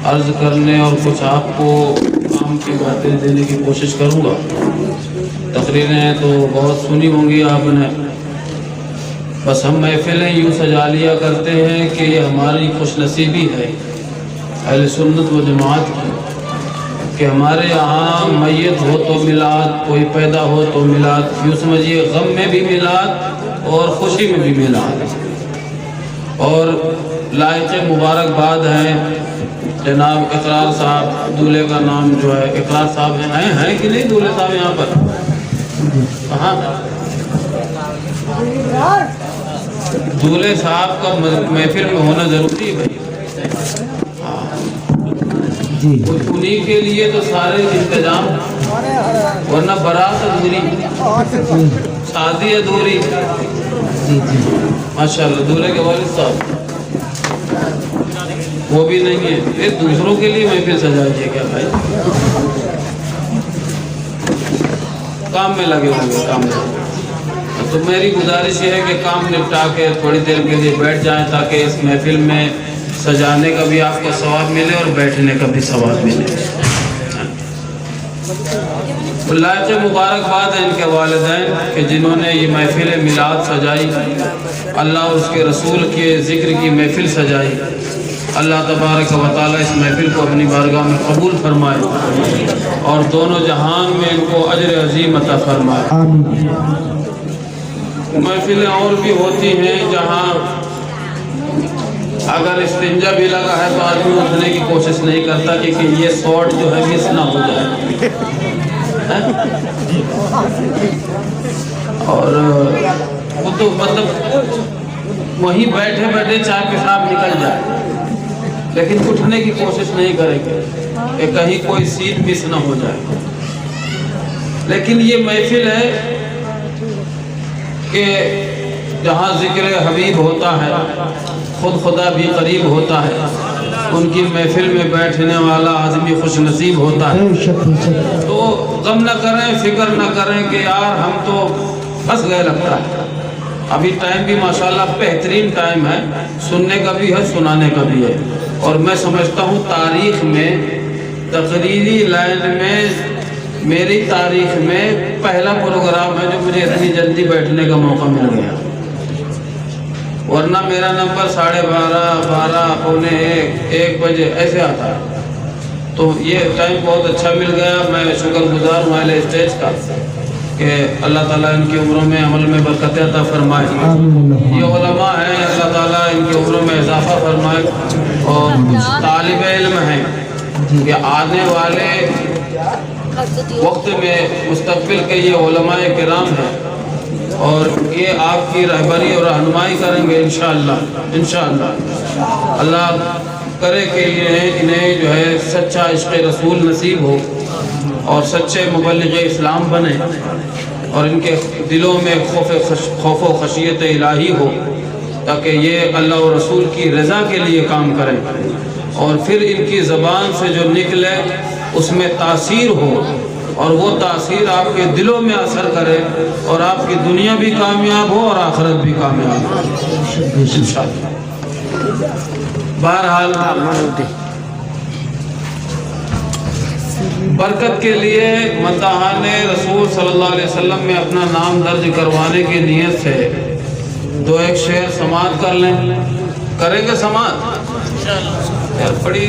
عرض کرنے اور کچھ آپ کو کام کی باتیں دینے کی کوشش کروں گا۔ تقریریں تو بہت سنی ہوں گی آپ نے، بس ہم محفلیں یوں سجا لیا کرتے ہیں کہ یہ ہماری خوش نصیبی ہے اہل سنت و جماعت کی کہ ہمارے یہاں میت ہو تو میلاد، کوئی پیدا ہو تو میلاد، یوں سمجھیے غم میں بھی میلاد اور خوشی میں بھی میلاد۔ اور لائق مبارکباد ہیں جناب اقرار صاحب، دولہے کا نام جو ہے اقرار صاحب ہیں کہ نہیں دولہے صاحب یہاں پر؟ کہاں؟ دولہے صاحب کا محفل میں ہونا ضروری ہے بھائی، انہی کے لیے تو سارے انتظام، ورنہ بارات ادھوری، شادی ادھوری۔ ماشاءاللہ دولہے کے والد صاحب وہ بھی نہیں ہے، یہ دوسروں کے لیے محفل سجائیے کیا بھائی؟ کام میں لگے ہوئے کام میں، تو میری گزارش یہ ہے کہ کام نپٹا کے تھوڑی دیر کے لیے بیٹھ جائیں تاکہ اس محفل میں سجانے کا بھی آپ کو ثواب ملے اور بیٹھنے کا بھی ثواب ملے۔ اللہ سے مبارکباد ہے ان کے والدین کہ جنہوں نے یہ محفل میلاد سجائی، اللہ اور اس کے رسول کے ذکر کی محفل سجائی۔ اللہ تبارک و تعالیٰ اس محفل کو اپنی بارگاہ میں قبول فرمائے اور دونوں جہان میں ان کو اجر عظیم عطا فرمائے۔ محفلیں اور بھی ہوتی ہیں جہاں اگر استنجا بھی لگا ہے تو آدمی اٹھنے کی کوشش نہیں کرتا کہ یہ سوٹ جو ہے مس نہ ہو جائے، اور وہ تو مطلب وہیں بیٹھے بیٹھے چائے پیشاب نکل جائے، لیکن اٹھنے کی کوشش نہیں کریں گے کہ کہیں کوئی سیٹ مس نہ ہو جائے۔ لیکن یہ محفل ہے کہ جہاں ذکر حبیب ہوتا ہے، خود خدا بھی قریب ہوتا ہے، ان کی محفل میں بیٹھنے والا آدمی خوش نصیب ہوتا ہے۔ تو غم نہ کریں، فکر نہ کریں کہ یار ہم تو پھنس گئے لگتا ہے۔ ابھی ٹائم بھی ماشاءاللہ بہترین ٹائم ہے، سننے کا بھی ہے سنانے کا بھی ہے، اور میں سمجھتا ہوں تاریخ میں تقریری لائن میں میری تاریخ میں پہلا پروگرام ہے جو مجھے اتنی جلدی بیٹھنے کا موقع مل گیا، ورنہ میرا نمبر 12:30 12 پونے 1 بجے ایسے آتا ہے۔ تو یہ ٹائم بہت اچھا مل گیا، میں شکر گزار ہوں اہل اسٹیج کا کہ اللہ تعالیٰ ان کی عمروں میں عمل میں برکت عطا فرمائے۔ یہ علماء ہیں، اللہ تعالیٰ ان کی عمروں میں اضافہ فرمائے، اور طالب علم ہیں کہ آنے والے وقت میں مستقبل کے یہ علماء کرام ہیں اور یہ آپ کی رہبری اور رہنمائی کریں گے انشاءاللہ۔ اللہ کرے کہ انہیں جو ہے سچا عشق رسول نصیب ہو اور سچے مبلغ اسلام بنے، اور ان کے دلوں میں خوف و خشیت الہی ہو، تاکہ یہ اللہ و رسول کی رضا کے لیے کام کریں، اور پھر ان کی زبان سے جو نکلے اس میں تاثیر ہو، اور وہ تاثیر آپ کے دلوں میں اثر کرے، اور آپ کی دنیا بھی کامیاب ہو اور آخرت بھی کامیاب ہو انشاءاللہ۔ بہرحال برکت کے لیے مداحان رسول صلی اللہ علیہ وسلم میں اپنا نام درج کروانے کی نیت سے 2-1 شعر سماعت کر لیں، کریں گے سماعت؟ یار بڑی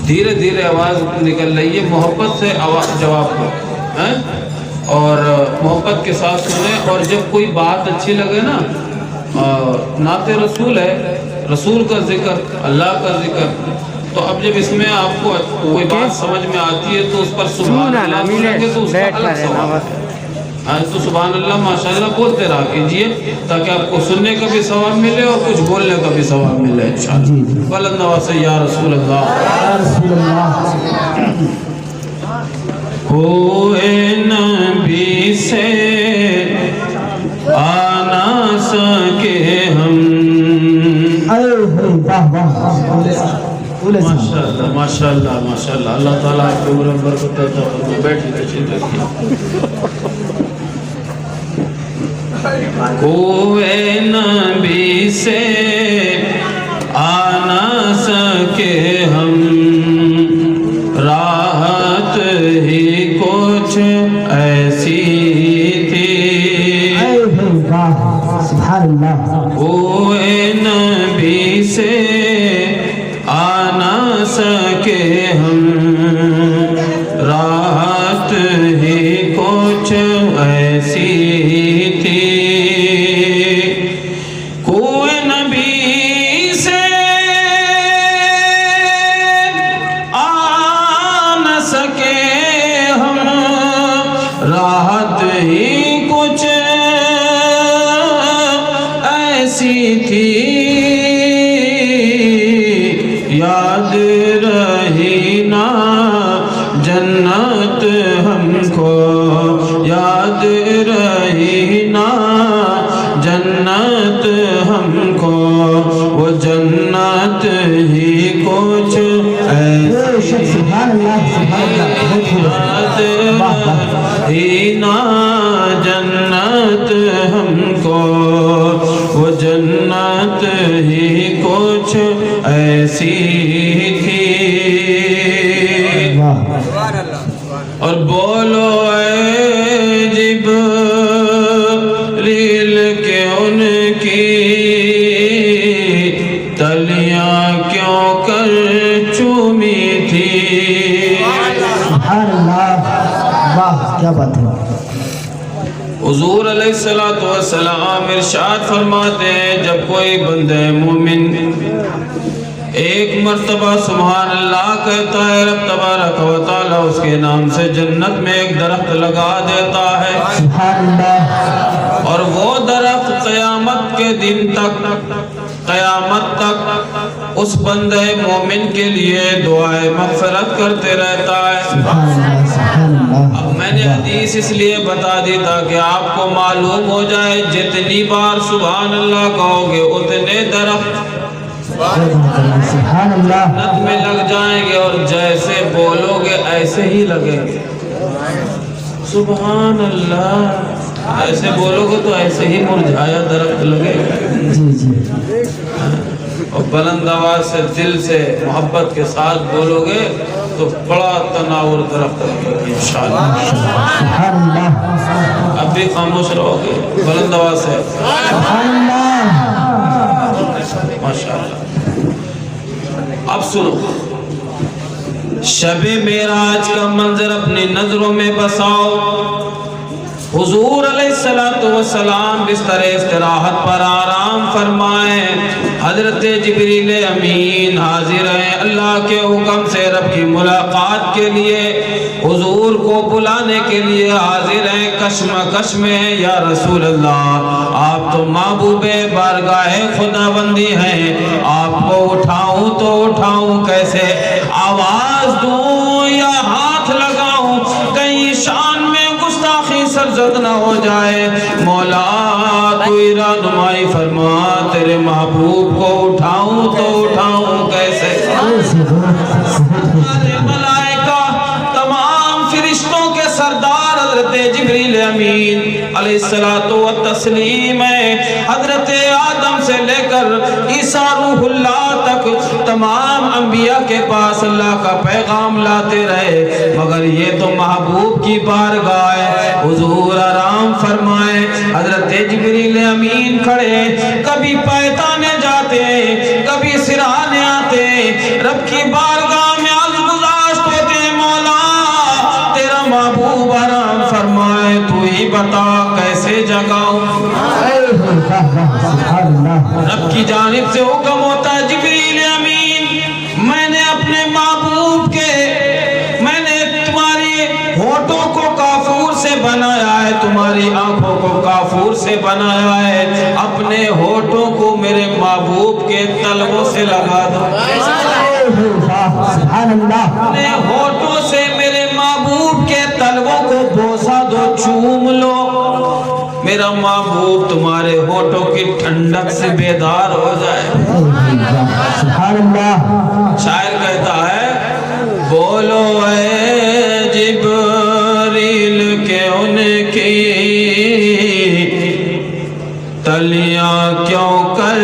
دھیرے دھیرے آواز نکل رہی ہے، محبت سے جواب دو، اور محبت کے ساتھ سنیں، اور جب کوئی بات اچھی لگے نا، نعت رسول ہے، رسول کا ذکر، اللہ کا ذکر، تو اب جب اس میں آپ کو کوئی بات سمجھ میں آتی ہے تو اس پر سبحان اللہ بولیں گے تو اس کا الگ ثواب ہے۔ تو سبحان اللہ ماشاءاللہ بولتے رہا کیجئے تاکہ آپ کو سننے کا بھی ثواب ملے اور کچھ بولنے کا بھی ثواب ملے انشاءاللہ۔ بلند آواز سے یا رسول اللہ۔ کوئی نبی سے آنا سکے ہم، ماشاءاللہ ماشاءاللہ ماشاءاللہ، اللہ تعالیٰ آپ کے عمر میں برکت عطا فرمائے۔ بیٹھیے تشریف رکھیے۔ کوئی نبی سے آ نہ سکے ہم، اللہ کوئی نبی سے آ نہ سکے ہم، راحت ہی کچھ ایسی تھی، کوئی نبی سے آ نہ سکے ہم، راحت ہی کچھ ایسی تھی، یاد رہی نا جنت ہم کو، یاد رہی نا جنت ہم کو، وہ جنت ہی کچھ ایسی، یاد رہی نا جنت ہم کو، وہ جنت ہی کچھ ایسی تھی، اور بولو اے جبریل کہ ان کی تلیاں کیوں کر چومی تھی، سبحان اللہ، واہ کیا بات ہے۔ حضور علیہ السلام ارشاد فرماتے ہیں جب کوئی بندہ مومن ایک مرتبہ سبحان اللہ کہتا ہے، رب تبارک و تعالی اس کے نام سے جنت میں ایک درخت لگا دیتا ہے، سبحان اللہ، اور وہ درخت قیامت کے دن تک، قیامت تک اس بندے مومن کے لیے دعائے مغفرت کرتے رہتا ہے۔ سبحان اللہ، سبحان اللہ۔ اب میں نے حدیث اس لیے بتا دی تاکہ آپ کو معلوم ہو جائے جتنی بار سبحان اللہ کہو گے اتنے درخت سبحان اللہ، جنت میں لگ جائیں گے، اور جیسے بولو گے ایسے ہی لگیں گے۔ سبحان اللہ، ایسے بولو گے تو ایسے ہی مرجھایا درخت لگے گا، جی جی، اور بلند آواز سے دل سے محبت کے ساتھ بولو گے تو بڑا تناور درخت لگے گا انشاءاللہ۔ سبحان اللہ، اب بھی خاموش رہو گے، بلند آواز سے سبحان اللہ، ماشاءاللہ۔ اب سنو، شب معراج کا منظر اپنی نظروں میں بساؤ۔ حضور علیہ السلام بستر استراحت پر آرام فرمائیں، حضرت جبریل امین حاضر ہیں اللہ کے حکم سے رب کی ملاقات کے لیے، حضور کو بلانے کے لیے حاضر ہیں، کشمکش میں یا رسول اللہ آپ تو محبوب بارگاہ خداوندی ہیں، آپ کو اٹھاؤں تو اٹھاؤں کیسے، آواز دوں یا ہاتھ لگاؤں، کہیں شان میں گستاخی سرزد نہ ہو جائے، مولا تو رہنمائی فرما، تیرے محبوب کو اٹھاؤں تو اٹھاؤں کیسے، ملائکہ تمام فرشتوں کے سردار حضرت جبریل امین علیہ السلام ہے، حضرت آدم سے لے کر عیسیٰ روح اللہ تک تمام انبیاء کے پاس اللہ کا پیغام لاتے رہے، مگر یہ تو محبوب کی بارگاہ ہے، حضور آرام فرمائے، حضرت جبریل امین کھڑے، کبھی پیتانے جاتے کبھی سرانے آتے، رب کی بارگاہ میں عرض گزاشت ہوتے، مولا تیرا محبوب آرام فرمائے، تو ہی بتا کیسے جگاؤں، رب کی جانب سے حکم ہوتا ہے جبریل امین میں نے اپنے محبوب کے، میں نے تمہاری ہونٹوں کو کافور سے بنایا ہے، تمہاری آنکھوں کو کافور سے بنایا ہے، اپنے ہونٹوں کو میرے محبوب کے تلووں سے لگا دو، اپنے ہونٹوں سے میرے محبوب کے تلووں کو بوسا دو، چوم لو، میرا محبوب تمہارے ہونٹوں کی ٹھنڈک سے بیدار ہو جائے۔ سبحان اللہ، شاعر کہتا ہے بولو اے جبریل کہ ان کی تلیاں کیوں کر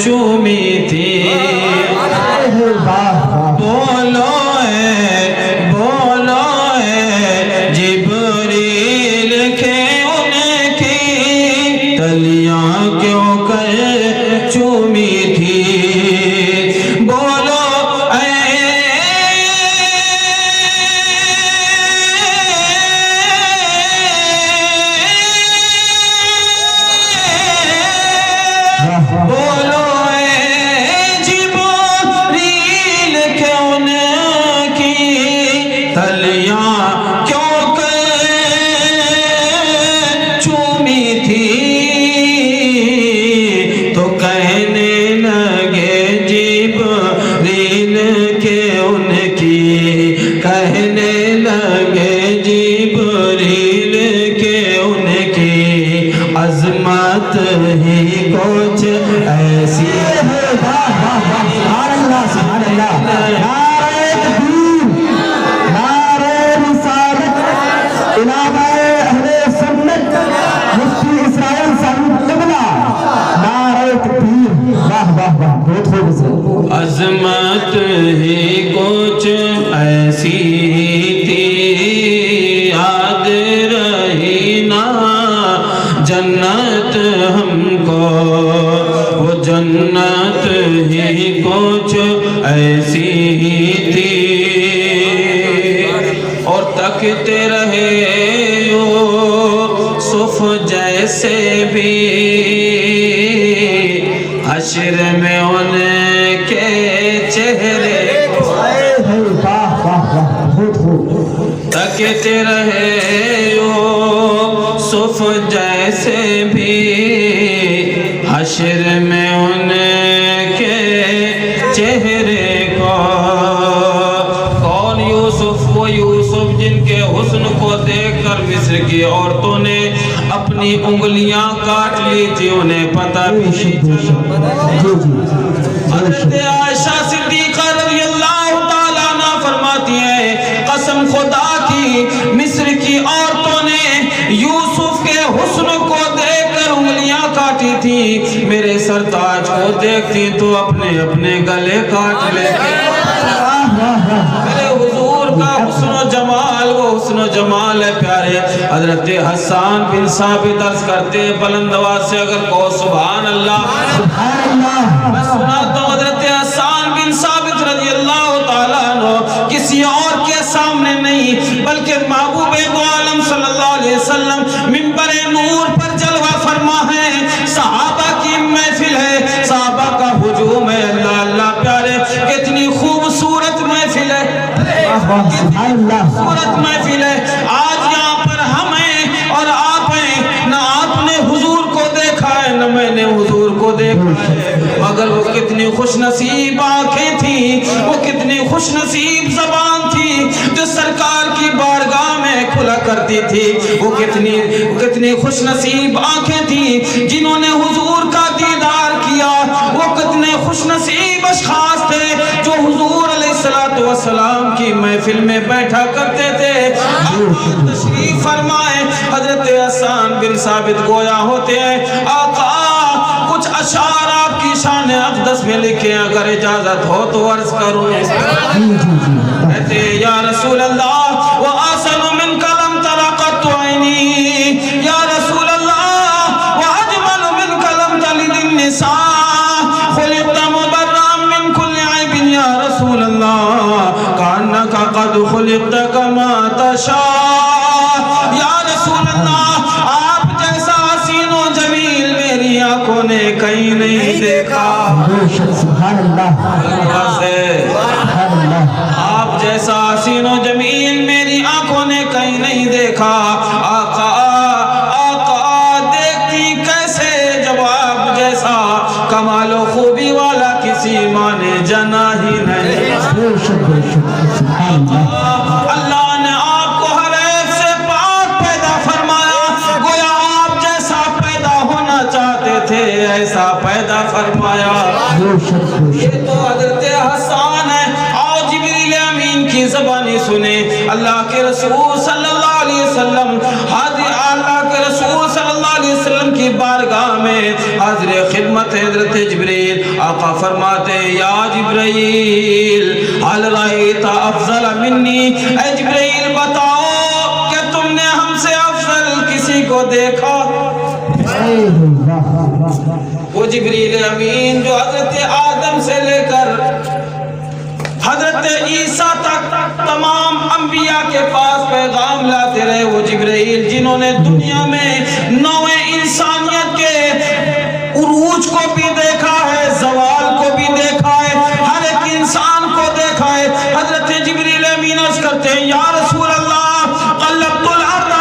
چومی تھی، بولو اے جبریل کہ ان کی تلیاں کیوں ان کی تلیاں کیوں کہ چومی تھی تو کہنے لگے جبریل کے ان کی کہنے لگے جبریل کے ان کی عظمت ہی کچھ ایسی ہے سبحان اللہ سبحان اللہ نعرہ تکبیر نعرہ رسالت علماء اہل سنت مفتی اسرائیل صاحب قبلہ نعرہ تکبیر واہ واہ واہ بہت خوب سے عظمت ہی کچھ ایسی تھی یاد رہی نا جنت ہم کو وہ جنت ہی کچھ ایسی تھی اور تکتے رہے یوسف جیسے بھی حشر میں ان کے چہرے تکتے رہے یوسف جیسے بھی حشر میں ان کے چہرے کو کون یوسف وہ یوسف جن کے حسن کو دیکھ کر مصر کی عورتوں نے اپنی انگلیاں کاٹ لی تھی انہیں پتہ بھی حضرت عائشہ صدیقہ رضی اللہ تعالیٰ عنہ فرماتی ہیں قسم خدا کی مصر کی عورتوں نے یوسف کے حسن کو دیکھ کر انگلیاں کاٹی تھی میرے سرتاج کو دیکھتی تو اپنے اپنے گلے کاٹ لیتے میرے حضور کا حسن و جمال وہ حسن و جمال ہے پیارے حضرت حسان بن ثابت عرض کرتے بلند آواز سے اگر کہو سبحان اللہ میں سناتا ہوں حضرت حسان بن ثابت رضی اللہ تعالیٰ عنہ کسی اور کے سامنے نہیں بلکہ محبوب دو عالم صلی اللہ علیہ وسلم منبر نور پر جلوہ فرما ہے صحابہ کی محفل ہے صحابہ کا ہجوم ہے اللہ اللہ پیارے کتنی خوبصورت محفل ہے خوبصورت محفل ہے آج یہاں پر ہم ہیں اور آپ ہیں نہ آپ نے حضور کو دیکھا ہے نہ میں نے حضور کو دیکھا ہے مگر وہ کتنی خوش نصیب آنکھیں تھیں وہ کتنی خوش نصیب زبان تھی جو سرکار کی بارگاہ میں کھلا کرتی تھی وہ کتنی خوش نصیب آنکھیں تھیں جنہوں نے حضور کا دیدار کیا وہ کتنے خوش نصیب اشخاص تھے جو حضور علیہ السلام کی محفل میں بیٹھا کرتے تھے تشریف فرمائے حضرت حسان بن ثابت گویا ہوتے ہیں آقا کچھ اشعار آپ کی شان اقدس میں لکھے اگر اجازت ہو تو عرض کروں کہتے یا رسول اللہ وآسن من کلم ترقت عینی یا رسول اللہ واجمل من کلم تلد النساء خلقت مبرأ من کل عیب یا رسول اللہ کانک قد خلقت کما تشاء یا رسول اللہ آپ جیسا حسین و جمیل میری آنکھوں نے کہیں نہیں دیکھا سبحان اللہ آپ جیسا حسین و جمیل میری آنکھوں نے کہیں نہیں دیکھا آقا دیکھتی کیسے جب آپ جیسا کمال و خوبی والا کسی ماں نے جنا ہی نہیں اللہ نے آپ کو ہر عیب سے پاک پیدا فرمایا گویا آپ جیسا پیدا ہونا چاہتے تھے ایسا پیدا فرمایا یہ تو حضرت حسان ہے آؤ جبریل امین کی زبانی سنیں اللہ کے رسول صلی اللہ علیہ وسلم اللہ کے رسول صلی اللہ علیہ وسلم کی بارگاہ میں حاضر خدمت حضرت جبریل آقا فرماتے یا جبریل حل رأیت افضل منی اے جبریل بتاؤ کہ تم نے ہم سے افضل کسی کو دیکھا وہ جبریل امین جو حضرت آدم سے لے کر حضرت عیسیٰ تک تمام انبیاء کے پاس پیغام لاتے رہے وہ جبرائیل جنہوں نے دنیا میں نوع انسانیت کے عروج کو بھی دیکھا ہے زوال کو بھی دیکھا ہے ہر ایک انسان کو دیکھا ہے کرتے ہیں یا رسول اللہ قلبت الارض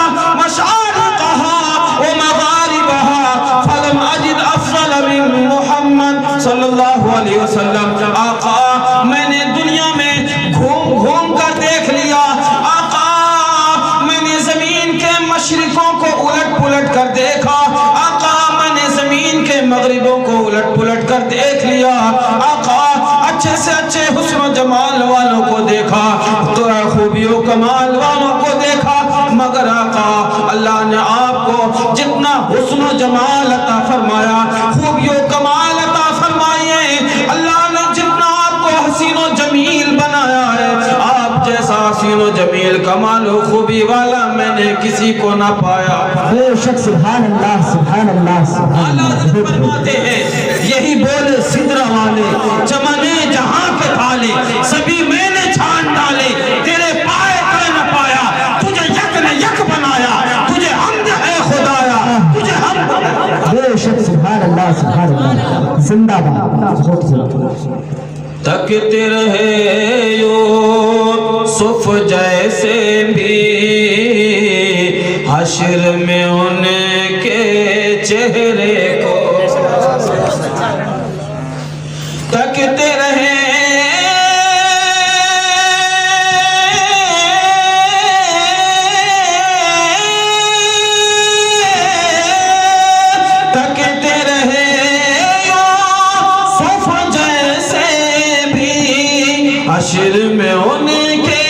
مشارقها ومغاربها فلم اجد افضل من محمد صلی اللہ علیہ وسلم. آقا میں نے دنیا میں گھوم گھوم کر دیکھ لیا. آقا میں نے زمین کے مشرقوں کو الٹ پلٹ کر دیکھا. آقا میں نے زمین کے مغربوں کو الٹ پلٹ کر دیکھ لیا. آقا اچھے سے اچھے حسن و جمال والوں کو دیکھا, خوبی و کمال والوں کو دیکھا, مگر آقا اللہ نے آپ کو جتنا حسن و جمال عطا فرمایا, خوبی و کمال عطا فرمائے, اللہ نے جتنا آپ کو حسین و جمیل بنایا ہے, آپ جیسا حسین و جمیل کمال و خوبی والا میں نے کسی کو نہ پایا. بے شک سبحان اللہ سبحان اللہ سبحان اللہ فرماتے ہیں یہی بولے سدرہ والے چمنے جہاں کے تالے سبھی میں نے چھان ڈالے, تیرے پائے کوئی نہ پایا, تجھے یک نے یک بنایا, تجھے حمد ہے خدایا, تجھے حمد. بے شک سبحان اللہ زندہ باد. تکتے رہے یوسف جیسے بھی حشر میں ان کے چہرے کو, تکتے رہے حشر میں ان کے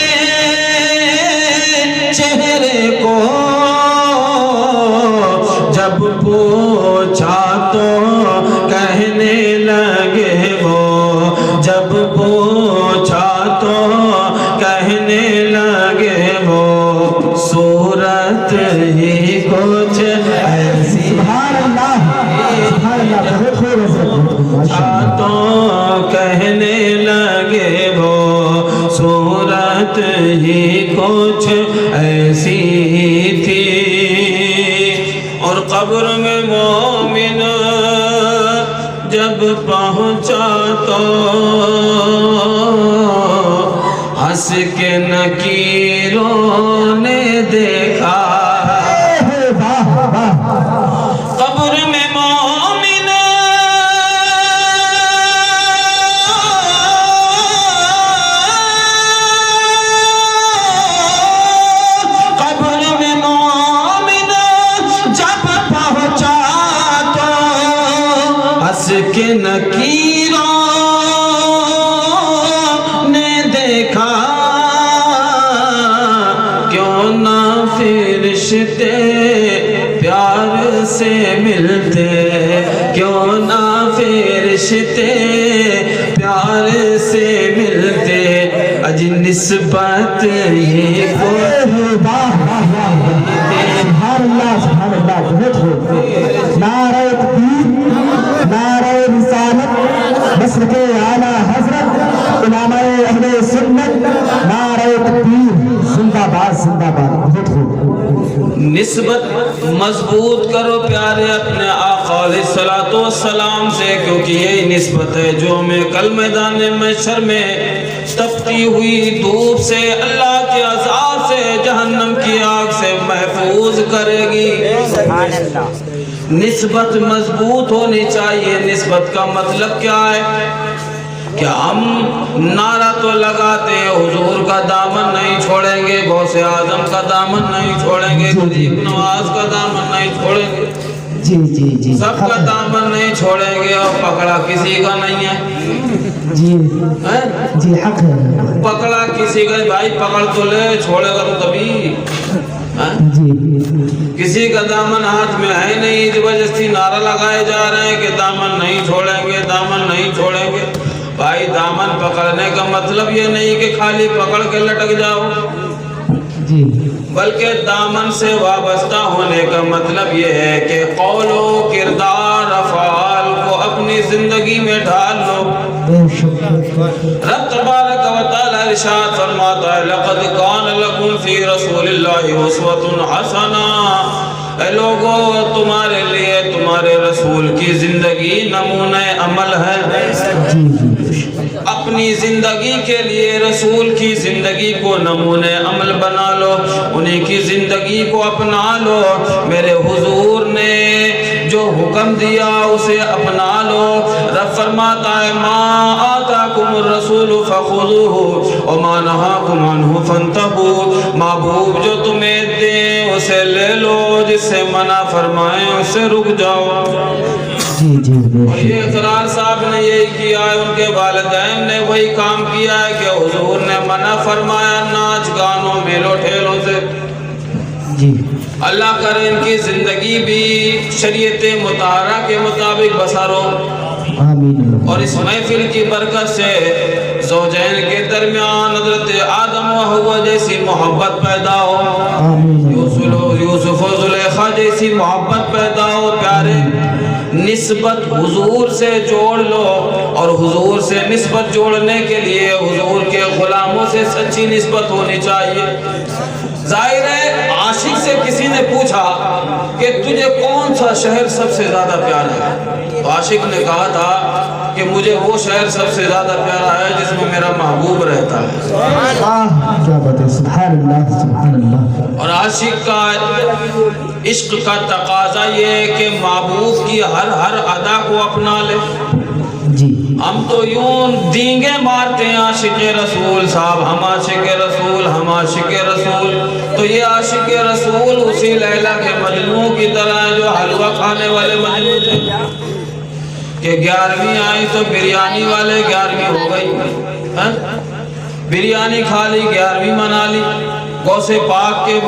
چہرے کو, جب پوچھا تو کہنے لگے وہ, جب پوچھا تو کہنے لگے وہ, صورت ہی کچھ ایسی سبحان اللہ بہت خوب تو کہنے لگے وہ, صورت ہی کچھ ایسی تھی. اور قبر میں مومن جب پہنچا تو ہنس کے نکیروں نے دیکھا. قبر میں مومن جب پہنچا تو ہنس کے نکیروں نے دیکھا. کیوں نہ فرشتے پیار سے ملتے, کیوں نہ فرشتے پیار سے ملتے, اج نسبت یہ کو سبحان اللہ بہت خوب. نعرہ تکبیر, نعرہ رسالت, مسلک اعلیٰ حضرت امام اہل سنت, نعرہ تکبیر, زندہ باد بہت خوب. نسبت مضبوط کرو پیارے اپنے آقا علیہ الصلوۃ والسلام سے, کیونکہ یہی نسبت ہے جو ہمیں کل میدان محشر میں تپتی ہوئی دھوپ سے, اللہ کے عذاب سے, جہنم کی آگ سے محفوظ کرے گی. نسبت مضبوط ہونی چاہیے. نسبت کا مطلب کیا ہے کہ ہم نعرہ تو لگاتے ہیں, حضور کا دامن نہیں چھوڑیں گے, غوث اعظم کا دامن نہیں چھوڑیں گے, غریب نواز کا دامن نہیں چھوڑیں گے, جی جی جی سب کا دامن نہیں چھوڑیں گے, اور پکڑا کسی کا نہیں ہے. جی جی حق ہے, پکڑا کسی کا, بھائی پکڑ تو لے, چھوڑے گا تو کبھی. جی کسی کا دامن ہاتھ میں ہے نہیں, زبردستی نعرہ لگائے جا رہے ہیں کہ دامن نہیں چھوڑیں گے, دامن نہیں چھوڑیں گے. بھائی دامن پکڑنے کا مطلب یہ نہیں کہ خالی پکڑ کے لٹک جاؤ, جی بلکہ دامن سے وابستہ ہونے کا مطلب یہ ہے کہ قول و کردار افعال کو اپنی زندگی میں ڈھال لو. رب تبارک و تعالی ارشاد فرماتا ہے لقد کان لکم فی رسول اللہ اسوۃ حسنہ, اے لوگو تمہارے لیے تمہارے رسول کی زندگی نمونہ عمل ہے. اپنی زندگی کے لیے رسول کی زندگی کو نمونے عمل بنا لو، انہی کی زندگی کو اپنا لو، میرے حضور نے جو حکم دیا اسے اپنا لو۔ رب فرماتا ہے ما آتاکم الرسول فخذوہ وما نہاکم عنہ فانتہوا، محبوب جو تمہیں دیں اسے لے لو، جس سے منع فرمائیں اس سے رک جاؤ۔ اور یہ اقرار صاحب نے یہی کیا ہے، ان کے والدین نے وہی کام کیا ہے کہ حضور نے منع فرمایا ناچ گانوں میلوں ٹھیلوں سے۔ اللہ کرے ان کی زندگی بھی شریعت مطہرہ کے مطابق بسر ہو، اور اس محفل کی برکت سے زوجین کے درمیان حضرت آدم و حوا جیسی محبت پیدا ہو، یوسف و زلیخا جیسی محبت پیدا ہو۔ پیارے نسبت حضور سے جوڑ لو، اور حضور سے نسبت جوڑنے کے لیے حضور کے غلاموں سے سچی نسبت ہونی چاہیے۔ ظاہر ہے عاشق سے کسی نے پوچھا کہ تجھے کون سا شہر سب سے زیادہ پیارا ہے، تو عاشق نے کہا تھا کہ مجھے وہ شہر سب سے زیادہ پیارا ہے جس میں میرا محبوب رہتا ہے۔ کیا بات ہے، سبحان اللہ سبحان اللہ۔ اور عاشق کا عشق کا تقاضا یہ ہے کہ محبوب کی ہر ادا کو اپنا لے۔ ہم تو یوں دینگے مارتے ہیں عاشق رسول صاحب، ہم عاشق رسول، ہم عاشق رسول، تو یہ عاشق رسول اسی لیلا کے مجنوں کی طرح ہے جو حلوہ کھانے والے مجنوں تھے کہ 11ویں آئی تو بریانی والے 11ویں ہو گئی، بریانی کھا لی 11ویں منا لی، غوث پاک کے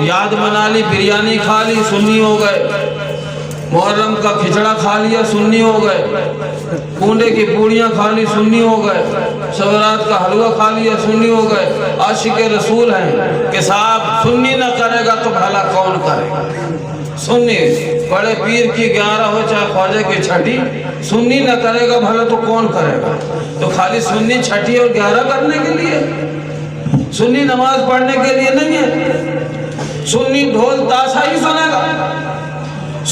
یاد منا لی بریانی کھا لی سنی ہو گئے، محرم کا کھچڑا کھا لیا سنی ہو گئے، کونڈے کی پوڑیاں کھا لی سنی ہو گئے، سورات کا حلوہ کھا لیا سنی ہو گئے۔ عاشق رسول ہیں کہ صاحب سنی نہ کرے گا تو بھلا کون کرے گا؟ سنی بڑے پیر کی 11 ہو چاہے خواجہ کی چھٹی، سنی نہ کرے گا بھلا تو کون کرے گا؟ تو خالی سنی چھٹی اور 11 کرنے کے لیے، سنی نماز پڑھنے کے لیے نہیں ہے، سنی ڈھول تاشا ہی سنے گا،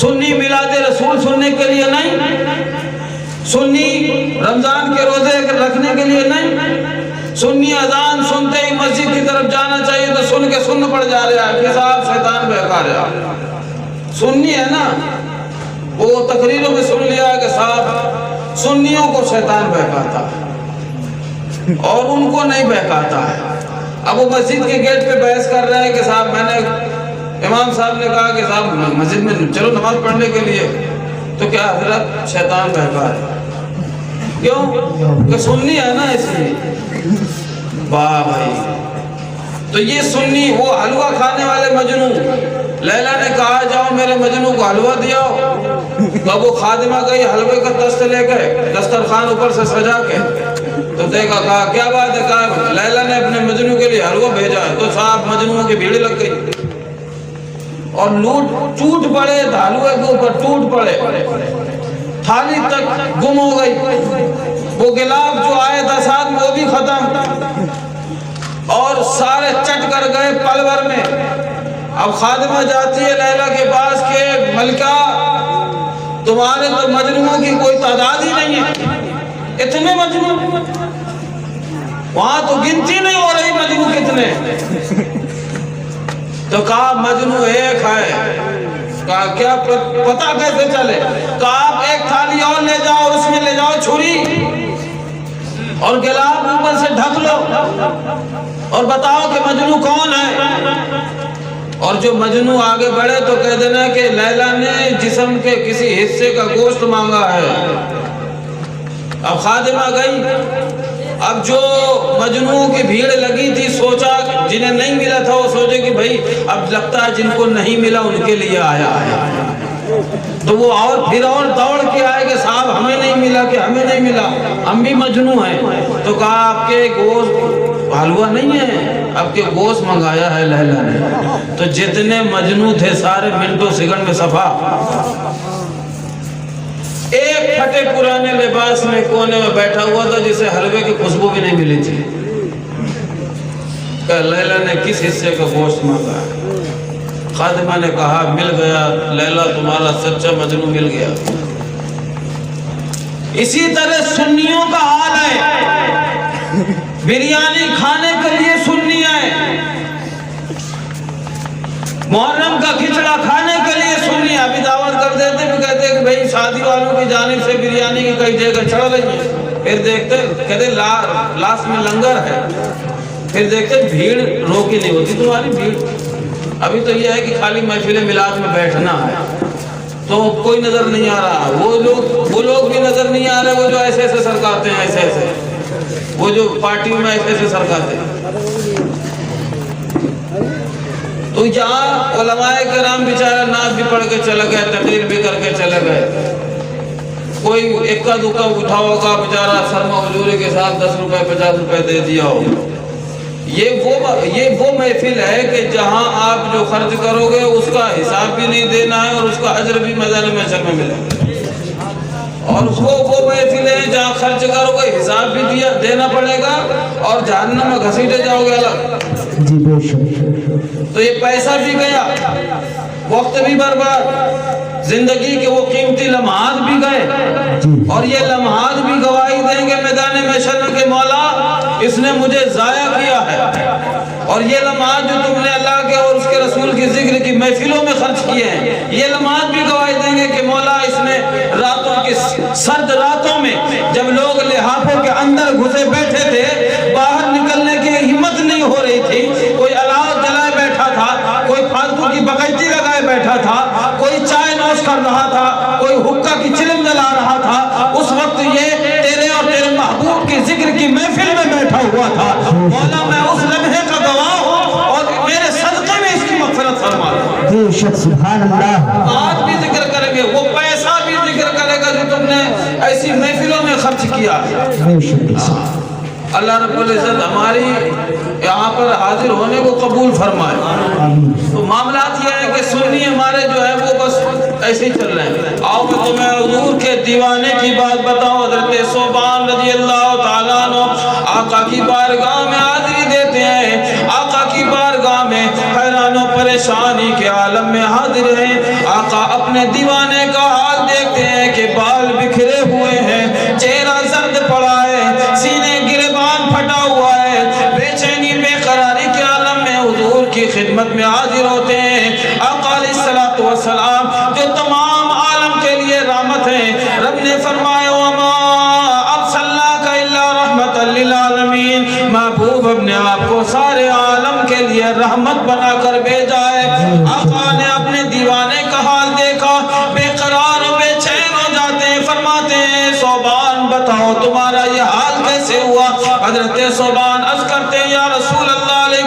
سنی میلاد رسول سننے کے لیے نہیں، سنی رمضان کے روزے رکھنے کے لیے نہیں، سنی اذان سنتے ہی مسجد کی طرف جانا چاہیے تو سن کے سن پڑ جا رہا ہے کہ صاحب شیطان بہکا رہا ہے۔ سنی ہے نا، وہ تقریروں میں سن لیا ہے کہ صاحب سنیوں کو شیطان بہکاتا ہے اور ان کو نہیں بہکاتا ہے۔ اب وہ مسجد کے گیٹ پہ بحث کر رہے ہیں کہ صاحب میں نے امام صاحب نے کہا کہ صاحب مسجد میں چلو نماز پڑھنے کے لیے، تو کیا حضرت شیطان بہکا ہے؟ کیوں کہ سنی ہے نا اس لیے۔ واہ بھائی، تو یہ سنی وہ حلوہ کھانے والے مجنوں، لیلا نے کہا جاؤ میرے مجنوں کو حلوہ دیاؤ، تو وہ خادمہ گئی حلوے کا دست لے کے دسترخوان اوپر سے سجا کے، تو دیکھا کہا کیا بات ہے، کہا لیلا نے اپنے مجنوں کے لیے حلوہ بھیجا ہے، تو صاحب مجنوں کی بھیڑ لگ گئی اور ٹوٹ پڑے، حلوے کے اوپر ٹوٹ پڑے، تھالی تک گم ہو گئی، وہ گلاف جو آئے تھا ساتھ میں وہ بھی ختم، اور سارے چٹ کر گئے پل بھر میں۔ اب خادمہ جاتی ہے لیلا کے پاس کہ ملکہ تمہارے تو مجنوں کی کوئی تعداد ہی نہیں ہے، اتنے مجنوں، وہاں تو گنتی نہیں ہو رہی مجنوں کتنے۔ تو کہا مجنوں ایک ہے، کہا کیا پتہ کیسے چلے؟ کہا آپ ایک تھالی اور لے جاؤ، اس میں لے جاؤ چھری اور گلاف اوپر سے ڈھک لو اور بتاؤ کہ مجنوں کون ہے۔ اور جو مجنوں آگے بڑھے تو کہہ دینا کہ لیلا نے جسم کے کسی حصے کا گوشت مانگا ہے۔ اب خادمہ گئی، اب جو مجنوں کی بھیڑ لگی تھی سوچا جنہیں نہیں ملا تھا وہ سوچے کہ بھائی اب لگتا ہے جن کو نہیں ملا ان کے لیے آیا ہے، تو وہ اور پھر اور دوڑ کے آئے کہ صاحب ہمیں نہیں ملا، کہ ہمیں نہیں ملا، ہم بھی مجنوں ہیں۔ تو کہا آپ کے گوشت حلوہ نہیں ہے، آپ کے گوشت منگایا ہے لیلا نے۔ تو جتنے مجنوں تھے سارے منٹوں سیکنڈ میں صفا، ایک پھٹے پرانے لباس میں کونے میں بیٹھا ہوا تھا جسے حلوے کی خوشبو بھی نہیں ملی تھی، کہ لیلا نے کس حصے کا گوشت مانگا ہے؟ خادمہ نے کہا مل گیا لیلا، تمہارا سچا مجنوں مل گیا۔ اسی طرح سنیوں کا حال ہے، بریانی کھانے کے لیے سنی ہے، محرم کا کھچڑا کھانے کے لیے سنی ہے۔ ابھی دعوت کر دیتے بھی کہتے ہیں کہ بھئی شادی والوں کی جانب سے بریانی کی کئی جگہ چڑھ رہی ہے، پھر دیکھتے کہتے لاس میں لنگر ہے، پھر دیکھتے بھیڑ روکی نہیں ہوتی تمہاری بھیڑ۔ ابھی تو یہ ہے کہ خالی محفل میلاد میں بیٹھنا ہے تو کوئی نظر نہیں آ رہا، وہ لوگ بھی نظر نہیں آ رہے، وہ جو ایسے ایسے سرکاتے ہیں، ایسے ایسے وہ جو پارٹیوں میں ایسے ایسے سرکاتے ہیں۔ تو یہاں علماء کرام بیچارہ نعت بھی پڑھ کے چلے گئے، تقریر بھی کر کے چلے گئے، کوئی اکا دکا اٹھا ہوگا بیچارہ سرما حضوری کے ساتھ 10 روپے 50 روپے دے دیا ہوگا۔ یہ وہ محفل ہے کہ جہاں آپ جو خرچ کرو گے اس کا حساب بھی نہیں دینا ہے اور اس کا اجر بھی میدان محشر میں ملے گا، اور وہ محفل ہے جہاں خرچ کرو گے حساب بھی دینا پڑے گا اور جہنم میں گھسیٹے جاؤ گے الگ۔ جی بے شک۔ تو یہ پیسہ بھی گیا، وقت بھی برباد، زندگی کے وہ قیمتی لمحات بھی گئے، اور یہ لمحات بھی گواہی دیں گے میدان محشر کے مولا اس نے مجھے ضائع کیا ہے۔ اور یہ لمحات جو تم نے اللہ کے اور اس کے رسول کی ذکر کی محفلوں میں خرچ کیے ہیں، یہ لمحات بھی گواہی دیں گے کہ مولا اس نے راتوں کی سرد راتوں میں جب لوگ لحافوں کے اندر گھسے بیٹھے تھے، باہر نکلنے کی ہمت نہیں ہو رہی تھی، کوئی الاؤ جلائے بیٹھا تھا، کوئی فالتو کی بقیتی لگائے بیٹھا تھا، کوئی چائے نوش کر رہا تھا، کوئی حقہ کی چلم جلا رہا تھا، اس وقت یہ تیرے اور تیرے محبوب کی ذکر کی محفل میں بیٹھا ہوا تھا۔ مولا میں اس لمحے کا گواہ ہوں اور میرے صدقے میں اس کی مغفرت فرما دے۔ بے شک، سبحان اللہ۔ آج بھی ذکر کریں گے، وہ پیسہ بھی ذکر کرے گا جو تم نے ایسی محفلوں میں خرچ کیا۔ بے شک۔ اللہ رب العزت ہماری یہاں پر حاضر ہونے کو قبول فرمائے۔ تو معاملات یہ ہے کہ سنی ہمارے جو ہے وہ بس ایسے ہی چل رہے ہیں۔ آؤ میں تمہیں حضور کے دیوانے کی بات بتاؤں۔ حضرت ثوبان رضی اللہ تعالیٰ عنہ آقا کی بارگاہ میں حاضری دیتے ہیں، آقا کی بارگاہ میں حیران و پریشانی کے عالم میں حاضر ہیں۔ آقا اپنے دیوانے کا حال دیکھتے ہیں کہ بال بکھرے ہوئے ہیں، چہرہ زرد پڑا ہے، سینے گریبان پھٹا ہوا ہے، بے چینی بے قراری کے عالم میں حضور کی خدمت میں حاضر ہوتے ہیں۔ آقا علیہ السلام جو تمام عالم کے لیے رحمت ہیں، رب نے فرمایا وما ارسلناک الا رحمت للعالمین، محبوب اپنے آپ کو سارے عالم کے لیے رحمت بنا کر بھیجا ہے۔ آقا نے اپنے دیوانے کا حال دیکھا، بے قرار و بے چین ہو جاتے ہیں، فرماتے ہیں ثوبان بتاؤ تمہارا یہ حال کیسے ہوا؟ حضرت ثوبان عرض کرتے ہیں یا رسول اللہ علیہ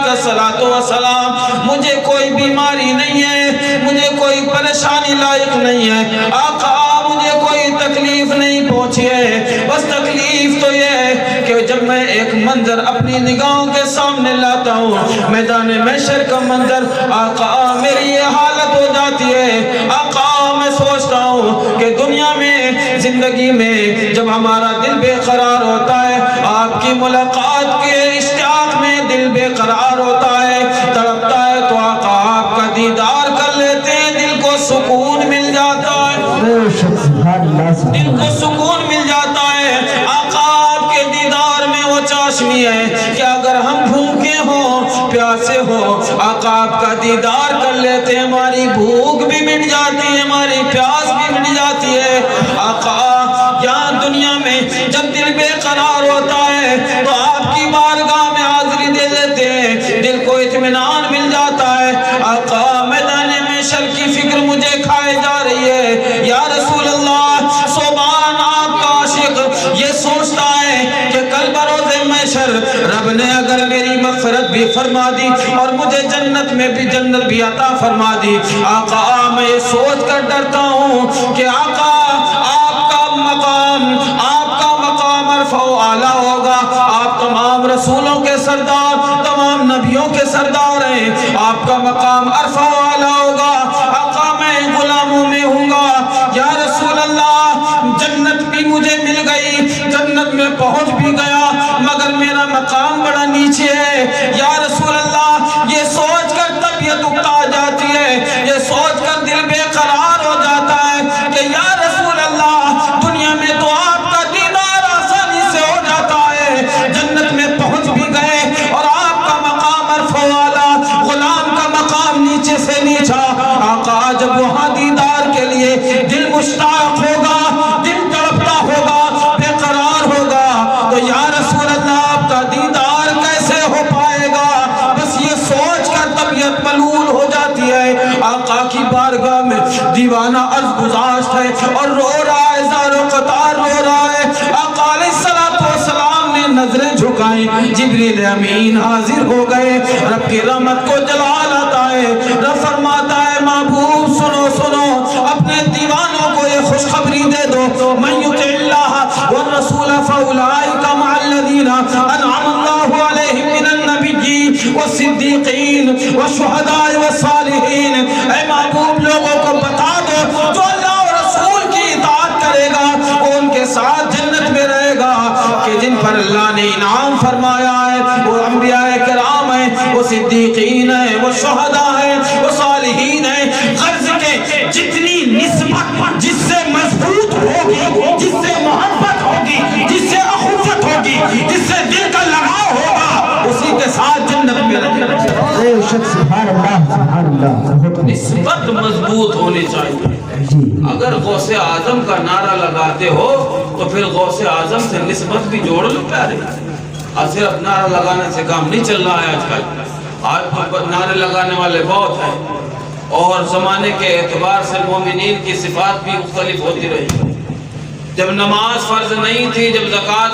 السلام، مجھے کوئی بیماری نہیں ہے، مجھے کوئی پریشانی لائق نہیں ہے، آقا مجھے کوئی تکلیف نہیں پہنچی ہے، بس تکلیف تو یہ ہے کہ جب میں ایک منظر اپنی نگاہوں کے سامنے لاتا ہوں، میدان محشر کا منظر، آقا میری یہ حالت ہو جاتی ہے۔ آقا میں سوچتا ہوں کہ دنیا میں زندگی میں جب ہمارا دل بے قرار ہوتا ہے، آپ کی ملاقات کے اشتیاق میں دل بے قرار ہوتا ہے، تڑپتا ہے، تو آقا آپ کا دیدار کر لیتے ہیں، دل کو سکون مل جاتا ہے، دل کو سکون مل جاتا ہے۔ آقا آپ کے دیدار میں وہ چاشنی ہے کہ اگر ہم بھوکے ہوں پیاسے ہوں، آقا آپ کا دیدار کر لیتے ہیں، ہماری بھوک بھی مٹ جاتی ہے، ہماری پیاس بھی مٹ جاتی ہے۔ آقا یہاں دنیا میں جب دل بے قرار ہوتا ہے تو آپ کی بارگاہ میں حاضری دے دیتے ہیں، دل کو اطمینان مل جاتا ہے۔ آقا میدان محشر کی فکر مجھے کھائے جا رہی ہے، یا رسول اللہ ثوبان آپ کا عاشق یہ سوچتا ہے کہ کل بروز محشر رب نے اگر میری مغفرت بھی فرما دی اور مجھے جنت میں بھی جنت بھی عطا فرما دی، آقا میں یہ سوچ کر ڈرتا ہوں کہ آقا آپ کا مقام عرفہ و اعلیٰ ہوگا، آپ تمام رسولوں کے سردار، تمام نبیوں کے سردار ہیں، آپ کا مقام عرفہ و اعلیٰ ہوگا، آقا میں غلاموں میں ہوں گا۔ یا رسول اللہ جنت بھی مجھے مل گئی، جنت میں پہنچ بھی گیا، مگر میرا مقام بڑا نیچے ہے۔ یا رسول اللہ یہ سوچ کر طبیعت اکتا جاتی ہے، یہ سوچ کر دل بے قرار ہو جاتا ہے کہ یا رسول اللہ دنیا میں تو آپ کا دیوانہ از گزاشت ہے اور رو رہا ہے، زار و قطار رو رہا ہے۔ آقا علیہ السلام نے نظریں جھکائیں، جبریل امین حاضر ہو گئے۔ رب کی رحمت کو جلال آتا ہے، رب فرماتا ہے محبوب سنو سنو، اپنے دیوانوں کو یہ خوشخبری دے دو، من یطع اللہ والرسول فاولئک مع الذین انعم اللہ علیہم من النبیین والصدیقین والشہداء والصالحین۔ اے محبوب لوگوں کو بتا دو، جو اللہ اور رسول کی اطاعت کرے گا وہ ان کے ساتھ جنت میں رہے گا، کہ جن پر اللہ نے انعام فرمایا ہے وہ انبیاء کرام ہیں، وہ صدیقین ہیں، وہ شہداء ہیں، وہ صالحین ہیں۔ غرض کے جتنی نسبت جس سے مضبوط ہوگی، جس سے محبت ہوگی، جس سے اخوت ہوگی، جس سے دل کا لگاؤ ہوگا، اسی کے ساتھ جنت میں رہے گا۔ بے شک سبحان اللہ سبحان اللہ۔ نسبت مضبوط ہونی چاہیے۔ جی اگر غوث اعظم کا نعرہ لگاتے ہو تو پھر غوث اعظم سے نسبت بھی جوڑ لو پیارے۔ اور صرف نعرہ لگانے سے کام نہیں چل رہا ہے آج کل، آج نعرے لگانے والے بہت ہیں، اور زمانے کے اعتبار سے مومنین کی صفات بھی مختلف ہوتی رہی۔ جب نماز فرض نہیں تھی، جب زکوٰۃ